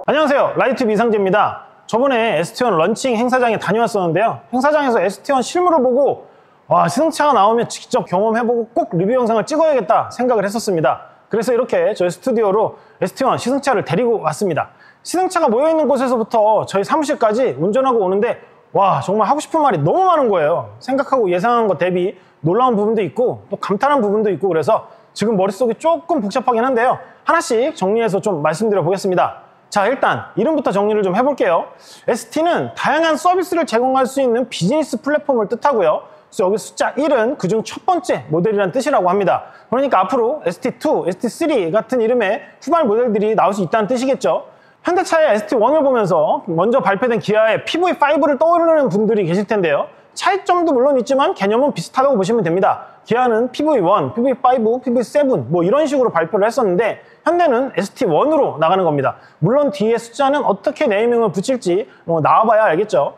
안녕하세요, 라이트 이상재입니다. 저번에 ST1 런칭 행사장에 다녀왔었는데요, 행사장에서 ST1 실물을 보고 와, 시승차가 나오면 직접 경험해보고 꼭 리뷰 영상을 찍어야겠다 생각을 했었습니다. 그래서 이렇게 저희 스튜디오로 ST1 시승차를 데리고 왔습니다. 시승차가 모여있는 곳에서부터 저희 사무실까지 운전하고 오는데 와, 정말 하고 싶은 말이 너무 많은 거예요. 생각하고 예상한 것 대비 놀라운 부분도 있고 또 감탄한 부분도 있고, 그래서 지금 머릿속이 조금 복잡하긴 한데요, 하나씩 정리해서 좀 말씀드려 보겠습니다. 자, 일단 이름부터 정리를 좀 해볼게요. ST는 다양한 서비스를 제공할 수 있는 비즈니스 플랫폼을 뜻하고요, 그래서 여기 숫자 1은 그중 첫 번째 모델이라는 뜻이라고 합니다. 그러니까 앞으로 ST2, ST3 같은 이름의 후발 모델들이 나올 수 있다는 뜻이겠죠. 현대차의 ST1을 보면서 먼저 발표된 기아의 PV5를 떠오르는 분들이 계실 텐데요, 차이점도 물론 있지만 개념은 비슷하다고 보시면 됩니다. 기아는 PV1, PV5, PV7 뭐 이런 식으로 발표를 했었는데 현대는 ST1으로 나가는 겁니다. 물론 뒤에 숫자는 어떻게 네이밍을 붙일지 나와봐야 알겠죠.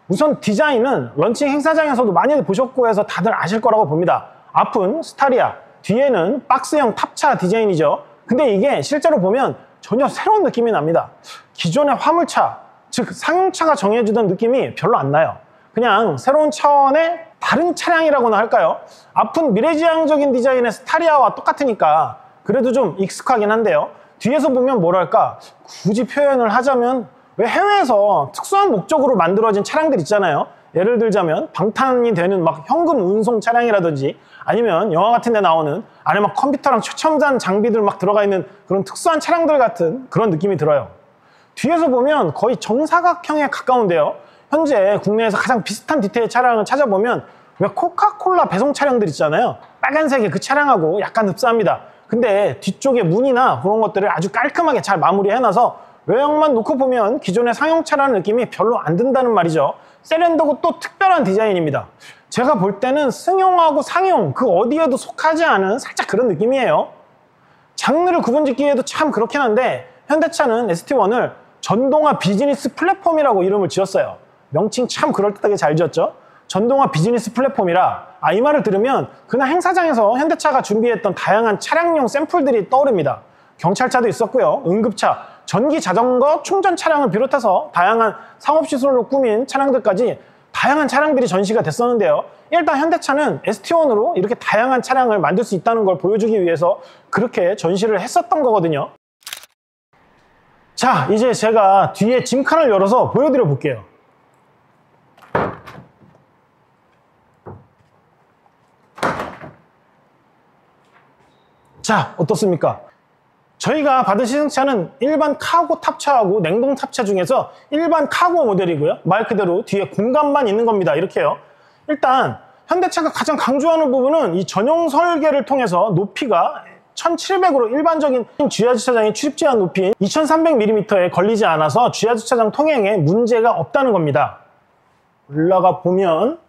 우선 디자인은 런칭 행사장에서도 많이 보셨고 해서 다들 아실 거라고 봅니다. 앞은 스타리아, 뒤에는 박스형 탑차 디자인이죠. 근데 이게 실제로 보면 전혀 새로운 느낌이 납니다. 기존의 화물차, 즉 상용차가 정해주던 느낌이 별로 안 나요. 그냥 새로운 차원의 다른 차량이라고나 할까요? 앞은 미래지향적인 디자인의 스타리아와 똑같으니까 그래도 좀 익숙하긴 한데요, 뒤에서 보면 뭐랄까, 굳이 표현을 하자면 왜 해외에서 특수한 목적으로 만들어진 차량들 있잖아요. 예를 들자면 방탄이 되는 막 현금 운송 차량이라든지, 아니면 영화 같은 데 나오는 안에 막 컴퓨터랑 최첨단 장비들 막 들어가 있는 그런 특수한 차량들 같은 그런 느낌이 들어요. 뒤에서 보면 거의 정사각형에 가까운데요, 현재 국내에서 가장 비슷한 디테일 차량을 찾아보면 왜 코카콜라 배송 차량들 있잖아요, 빨간색의 그 차량하고 약간 흡사합니다. 근데 뒤쪽에 문이나 그런 것들을 아주 깔끔하게 잘 마무리해놔서 외형만 놓고 보면 기존의 상용차라는 느낌이 별로 안 든다는 말이죠. 세련되고 또 특별한 디자인입니다. 제가 볼 때는 승용하고 상용 그 어디에도 속하지 않은 살짝 그런 느낌이에요. 장르를 구분짓기에도 참 그렇긴 한데 현대차는 ST1을 전동화 비즈니스 플랫폼이라고 이름을 지었어요. 명칭 참 그럴듯하게 잘 지었죠. 전동화 비즈니스 플랫폼이라, 이 말을 들으면 그날 행사장에서 현대차가 준비했던 다양한 차량용 샘플들이 떠오릅니다. 경찰차도 있었고요, 응급차, 전기 자전거 충전 차량을 비롯해서 다양한 상업시설로 꾸민 차량들까지 다양한 차량들이 전시가 됐었는데요, 일단 현대차는 ST1으로 이렇게 다양한 차량을 만들 수 있다는 걸 보여주기 위해서 그렇게 전시를 했었던 거거든요. 자, 이제 제가 뒤에 짐칸을 열어서 보여드려 볼게요. 자, 어떻습니까? 저희가 받은 시승차는 일반 카고 탑차하고 냉동 탑차 중에서 일반 카고 모델이고요, 말 그대로 뒤에 공간만 있는 겁니다. 이렇게요. 일단 현대차가 가장 강조하는 부분은 이 전용 설계를 통해서 높이가 1700으로 일반적인 주야주차장의 출입 제한 높이인 2300mm에 걸리지 않아서 주야주차장 통행에 문제가 없다는 겁니다. 올라가 보면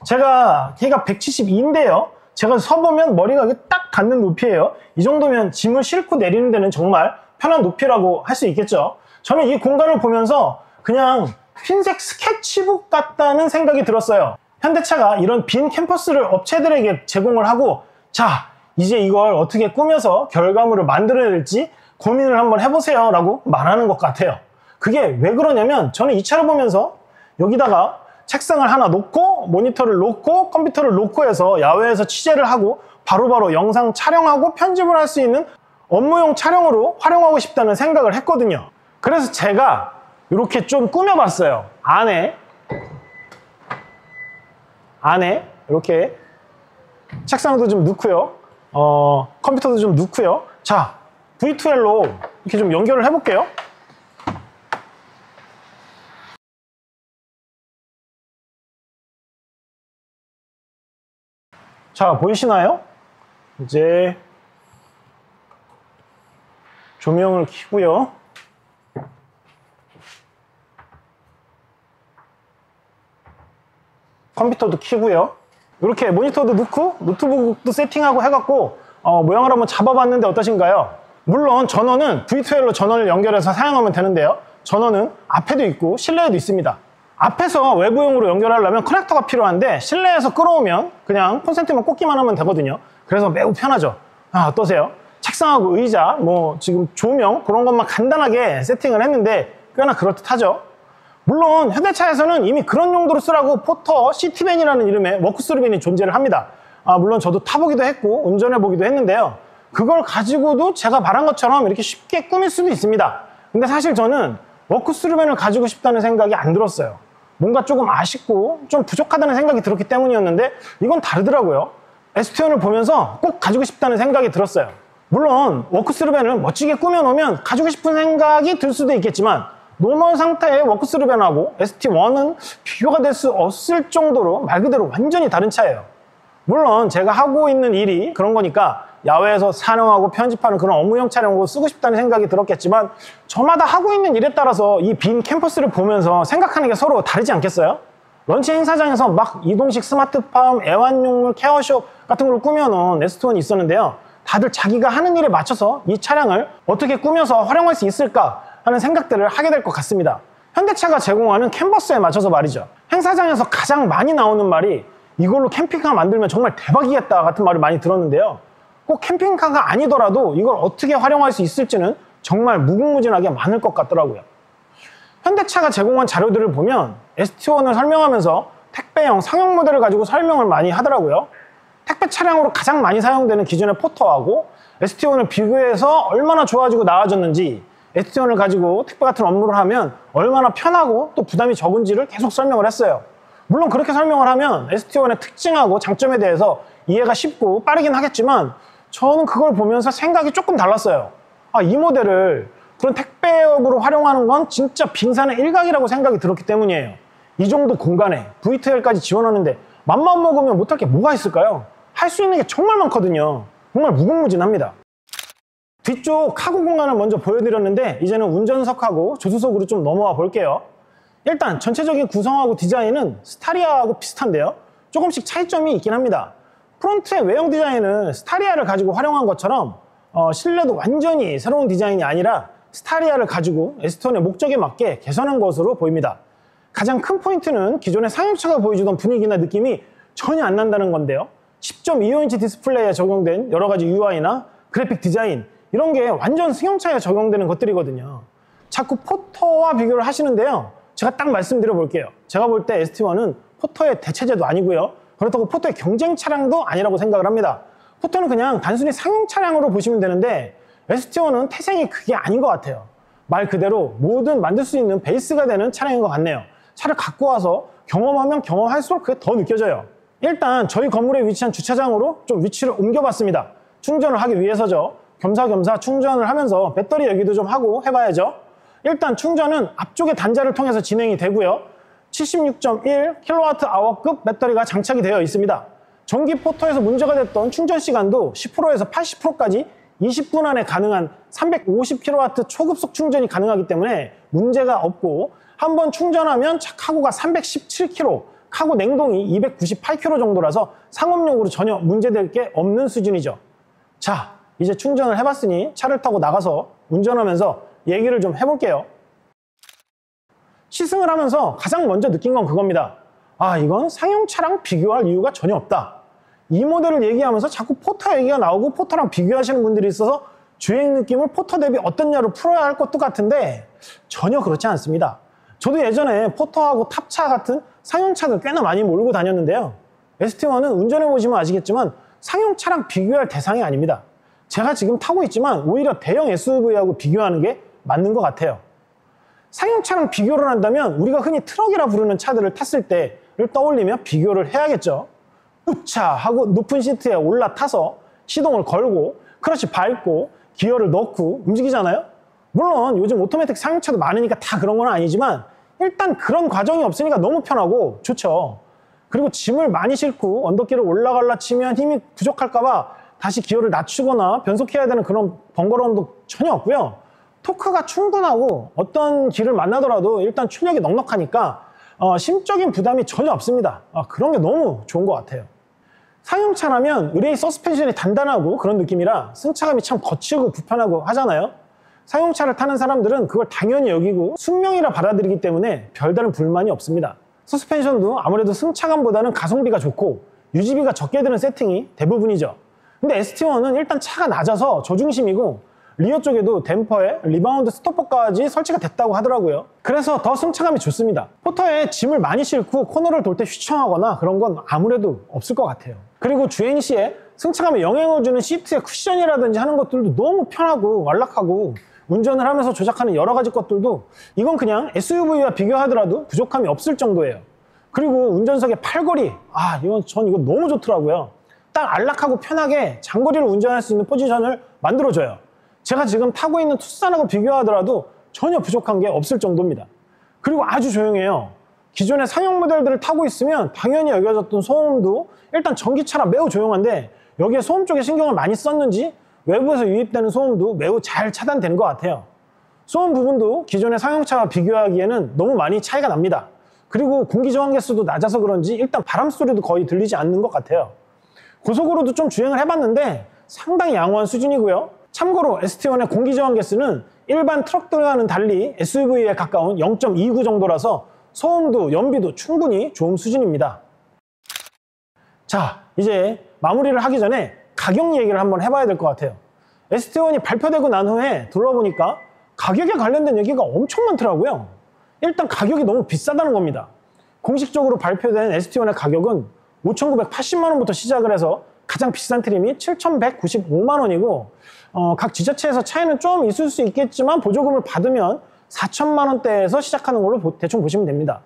제가 키가 172인데요 제가 서보면 머리가 딱 닿는 높이에요. 이 정도면 짐을 싣고 내리는 데는 정말 편한 높이라고 할 수 있겠죠. 저는 이 공간을 보면서 그냥 흰색 스케치북 같다는 생각이 들었어요. 현대차가 이런 빈 캠퍼스를 업체들에게 제공을 하고, 자, 이제 이걸 어떻게 꾸며서 결과물을 만들어야 될지 고민을 한번 해보세요 라고 말하는 것 같아요. 그게 왜 그러냐면 저는 이 차를 보면서 여기다가 책상을 하나 놓고 모니터를 놓고 컴퓨터를 놓고 해서 야외에서 취재를 하고 바로바로 영상 촬영하고 편집을 할 수 있는 업무용 촬영으로 활용하고 싶다는 생각을 했거든요. 그래서 제가 이렇게 좀 꾸며봤어요. 안에 이렇게 책상도 좀 넣고요, 컴퓨터도 좀 넣고요. 자, V2L로 이렇게 좀 연결을 해볼게요. 자, 보이시나요? 이제 조명을 켜고요, 컴퓨터도 켜고요, 이렇게 모니터도 넣고 노트북도 세팅하고 해갖고 모양을 한번 잡아봤는데 어떠신가요? 물론 전원은 V2L로 전원을 연결해서 사용하면 되는데요, 전원은 앞에도 있고 실내에도 있습니다. 앞에서 외부용으로 연결하려면 커넥터가 필요한데 실내에서 끌어오면 그냥 콘센트만 꽂기만 하면 되거든요. 그래서 매우 편하죠. 어떠세요? 책상하고 의자, 뭐 지금 조명 그런 것만 간단하게 세팅을 했는데 꽤나 그럴듯하죠. 물론 현대차에서는 이미 그런 용도로 쓰라고 포터 시티밴이라는 이름의 워크스루밴이 존재를 합니다. 물론 저도 타보기도 했고 운전해보기도 했는데요. 그걸 가지고도 제가 말한 것처럼 이렇게 쉽게 꾸밀 수도 있습니다. 근데 사실 저는 워크스루밴을 가지고 싶다는 생각이 안 들었어요. 뭔가 조금 아쉽고 좀 부족하다는 생각이 들었기 때문이었는데 이건 다르더라고요. ST1을 보면서 꼭 가지고 싶다는 생각이 들었어요. 물론 워크스루밴을 멋지게 꾸며놓으면 가지고 싶은 생각이 들 수도 있겠지만 노멀 상태의 워크스루밴하고 ST1은 비교가 될 수 없을 정도로 말 그대로 완전히 다른 차예요. 물론 제가 하고 있는 일이 그런 거니까 야외에서 촬영하고 편집하는 그런 업무용 차량으로 쓰고 싶다는 생각이 들었겠지만 저마다 하고 있는 일에 따라서 이 빈 캠퍼스를 보면서 생각하는 게 서로 다르지 않겠어요? 런칭 행사장에서 막 이동식 스마트팜, 애완용물 케어숍 같은 걸 꾸며놓은 ST1이 있었는데요. 다들 자기가 하는 일에 맞춰서 이 차량을 어떻게 꾸며서 활용할 수 있을까 하는 생각들을 하게 될 것 같습니다. 현대차가 제공하는 캔버스에 맞춰서 말이죠. 행사장에서 가장 많이 나오는 말이 이걸로 캠핑카 만들면 정말 대박이겠다 같은 말을 많이 들었는데요. 꼭 캠핑카가 아니더라도 이걸 어떻게 활용할 수 있을지는 정말 무궁무진하게 많을 것 같더라고요. 현대차가 제공한 자료들을 보면 ST1을 설명하면서 택배형 상용 모델을 가지고 설명을 많이 하더라고요. 택배 차량으로 가장 많이 사용되는 기존의 포터하고 ST1을 비교해서 얼마나 좋아지고 나아졌는지, ST1을 가지고 택배 같은 업무를 하면 얼마나 편하고 또 부담이 적은지를 계속 설명을 했어요. 물론 그렇게 설명을 하면 ST1의 특징하고 장점에 대해서 이해가 쉽고 빠르긴 하겠지만 저는 그걸 보면서 생각이 조금 달랐어요. 이 모델을 그런 택배업으로 활용하는 건 진짜 빙산의 일각이라고 생각이 들었기 때문이에요. 이 정도 공간에 V2L까지 지원하는데 맘만 먹으면 못할 게 뭐가 있을까요? 할 수 있는 게 정말 많거든요. 정말 무궁무진합니다. 뒤쪽 카고 공간을 먼저 보여드렸는데 이제는 운전석하고 조수석으로 좀 넘어와 볼게요. 일단 전체적인 구성하고 디자인은 스타리아하고 비슷한데요. 조금씩 차이점이 있긴 합니다. 프론트의 외형 디자인은 스타리아를 가지고 활용한 것처럼 실내도 완전히 새로운 디자인이 아니라 스타리아를 가지고 ST1의 목적에 맞게 개선한 것으로 보입니다. 가장 큰 포인트는 기존의 상용차가 보여주던 분위기나 느낌이 전혀 안 난다는 건데요. 10.25인치 디스플레이에 적용된 여러 가지 UI나 그래픽 디자인 이런 게 완전 승용차에 적용되는 것들이거든요. 자꾸 포터와 비교를 하시는데요. 제가 딱 말씀드려 볼게요. 제가 볼 때 ST1은 포터의 대체제도 아니고요. 그렇다고 포터의 경쟁 차량도 아니라고 생각을 합니다. 포터는 그냥 단순히 상용 차량으로 보시면 되는데 ST1은 태생이 그게 아닌 것 같아요. 말 그대로 뭐든 만들 수 있는 베이스가 되는 차량인 것 같네요. 차를 갖고 와서 경험하면 경험할수록 그게 더 느껴져요. 일단 저희 건물에 위치한 주차장으로 좀 위치를 옮겨봤습니다. 충전을 하기 위해서죠. 겸사겸사 충전을 하면서 배터리 얘기도 좀 하고 해봐야죠. 일단 충전은 앞쪽의 단자를 통해서 진행이 되고요. 76.1kWh급 배터리가 장착이 되어 있습니다. 전기 포터에서 문제가 됐던 충전 시간도 10%에서 80%까지 20분 안에 가능한 350kW 초급속 충전이 가능하기 때문에 문제가 없고 한번 충전하면 카고가 317kg, 카고 냉동이 298kg 정도라서 상업용으로 전혀 문제될 게 없는 수준이죠. 자, 이제 충전을 해봤으니 차를 타고 나가서 운전하면서 얘기를 좀 해볼게요. 시승을 하면서 가장 먼저 느낀 건 그겁니다. 이건 상용차랑 비교할 이유가 전혀 없다. 이 모델을 얘기하면서 자꾸 포터 얘기가 나오고 포터랑 비교하시는 분들이 있어서 주행 느낌을 포터 대비 어떻냐로 풀어야 할 것도 같은데 전혀 그렇지 않습니다. 저도 예전에 포터하고 탑차 같은 상용차들 꽤나 많이 몰고 다녔는데요. ST1은 운전해보시면 아시겠지만 상용차랑 비교할 대상이 아닙니다. 제가 지금 타고 있지만 오히려 대형 SUV하고 비교하는 게 맞는 것 같아요. 상용차랑 비교를 한다면 우리가 흔히 트럭이라 부르는 차들을 탔을 때를 떠올리며 비교를 해야겠죠. 우차 하고 높은 시트에 올라타서 시동을 걸고 크러치 밟고 기어를 넣고 움직이잖아요. 물론 요즘 오토매틱 상용차도 많으니까 다 그런 건 아니지만 일단 그런 과정이 없으니까 너무 편하고 좋죠. 그리고 짐을 많이 싣고 언덕길을 올라갈라 치면 힘이 부족할까봐 다시 기어를 낮추거나 변속해야 되는 그런 번거로움도 전혀 없고요. 토크가 충분하고 어떤 길을 만나더라도 일단 출력이 넉넉하니까 심적인 부담이 전혀 없습니다. 그런 게 너무 좋은 것 같아요. 상용차라면 의뢰의 서스펜션이 단단하고 그런 느낌이라 승차감이 참 거칠고 불편하고 하잖아요. 상용차를 타는 사람들은 그걸 당연히 여기고 숙명이라 받아들이기 때문에 별다른 불만이 없습니다. 서스펜션도 아무래도 승차감보다는 가성비가 좋고 유지비가 적게 드는 세팅이 대부분이죠. 근데 ST1은 일단 차가 낮아서 저중심이고 리어 쪽에도 댐퍼에 리바운드 스토퍼까지 설치가 됐다고 하더라고요. 그래서 더 승차감이 좋습니다. 포터에 짐을 많이 싣고 코너를 돌 때 휘청하거나 그런 건 아무래도 없을 것 같아요. 그리고 주행시에 승차감에 영향을 주는 시트의 쿠션이라든지 하는 것들도 너무 편하고 완락하고 운전을 하면서 조작하는 여러 가지 것들도 이건 그냥 SUV와 비교하더라도 부족함이 없을 정도예요. 그리고 운전석의 팔걸이, 전 이거 너무 좋더라고요. 딱 안락하고 편하게 장거리를 운전할 수 있는 포지션을 만들어줘요. 제가 지금 타고 있는 투싼하고 비교하더라도 전혀 부족한 게 없을 정도입니다. 그리고 아주 조용해요. 기존의 상용 모델들을 타고 있으면 당연히 여겨졌던 소음도 일단 전기차라 매우 조용한데 여기에 소음 쪽에 신경을 많이 썼는지 외부에서 유입되는 소음도 매우 잘 차단되는 것 같아요. 소음 부분도 기존의 상용차와 비교하기에는 너무 많이 차이가 납니다. 그리고 공기 저항 개수도 낮아서 그런지 일단 바람 소리도 거의 들리지 않는 것 같아요. 고속으로도 좀 주행을 해봤는데 상당히 양호한 수준이고요. 참고로 ST1의 공기 저항 개수는 일반 트럭들과는 달리 SUV에 가까운 0.29 정도라서 소음도 연비도 충분히 좋은 수준입니다. 자, 이제 마무리를 하기 전에 가격 얘기를 한번 해봐야 될 것 같아요. ST1이 발표되고 난 후에 둘러보니까 가격에 관련된 얘기가 엄청 많더라고요. 일단 가격이 너무 비싸다는 겁니다. 공식적으로 발표된 ST1의 가격은 5,980만 원부터 시작을 해서 가장 비싼 트림이 7,195만 원이고 각 지자체에서 차이는 좀 있을 수 있겠지만 보조금을 받으면 4천만 원대에서 시작하는 걸로 대충 보시면 됩니다.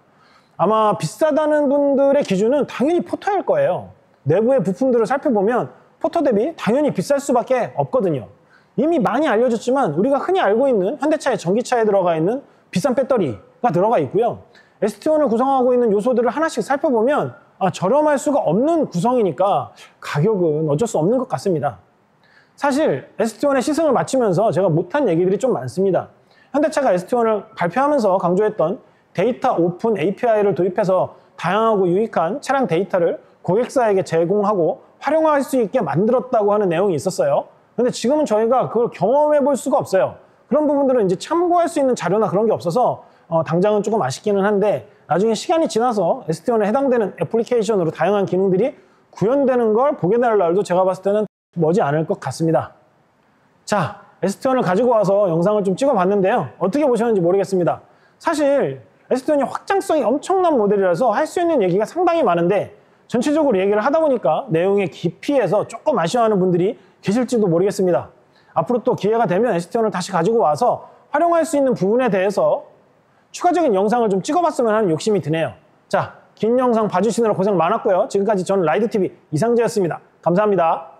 아마 비싸다는 분들의 기준은 당연히 포터일 거예요. 내부의 부품들을 살펴보면 포터 대비 당연히 비쌀 수밖에 없거든요. 이미 많이 알려졌지만 우리가 흔히 알고 있는 현대차의 전기차에 들어가 있는 비싼 배터리가 들어가 있고요. ST1을 구성하고 있는 요소들을 하나씩 살펴보면 저렴할 수가 없는 구성이니까 가격은 어쩔 수 없는 것 같습니다. 사실 ST1의 시승을 마치면서 제가 못한 얘기들이 좀 많습니다. 현대차가 ST1을 발표하면서 강조했던 데이터 오픈 API를 도입해서 다양하고 유익한 차량 데이터를 고객사에게 제공하고 활용할 수 있게 만들었다고 하는 내용이 있었어요. 근데 지금은 저희가 그걸 경험해 볼 수가 없어요. 그런 부분들은 이제 참고할 수 있는 자료나 그런 게 없어서 당장은 조금 아쉽기는 한데 나중에 시간이 지나서 ST1에 해당되는 애플리케이션으로 다양한 기능들이 구현되는 걸 보게 될 날도 제가 봤을 때는 머지 않을 것 같습니다. 자, ST1을 가지고 와서 영상을 좀 찍어봤는데요. 어떻게 보셨는지 모르겠습니다. 사실 ST1이 확장성이 엄청난 모델이라서 할 수 있는 얘기가 상당히 많은데 전체적으로 얘기를 하다 보니까 내용의 깊이에서 조금 아쉬워하는 분들이 계실지도 모르겠습니다. 앞으로 또 기회가 되면 ST1을 다시 가지고 와서 활용할 수 있는 부분에 대해서 추가적인 영상을 좀 찍어봤으면 하는 욕심이 드네요. 자, 긴 영상 봐주시느라 고생 많았고요. 지금까지 저는 라이드TV 이상재였습니다. 감사합니다.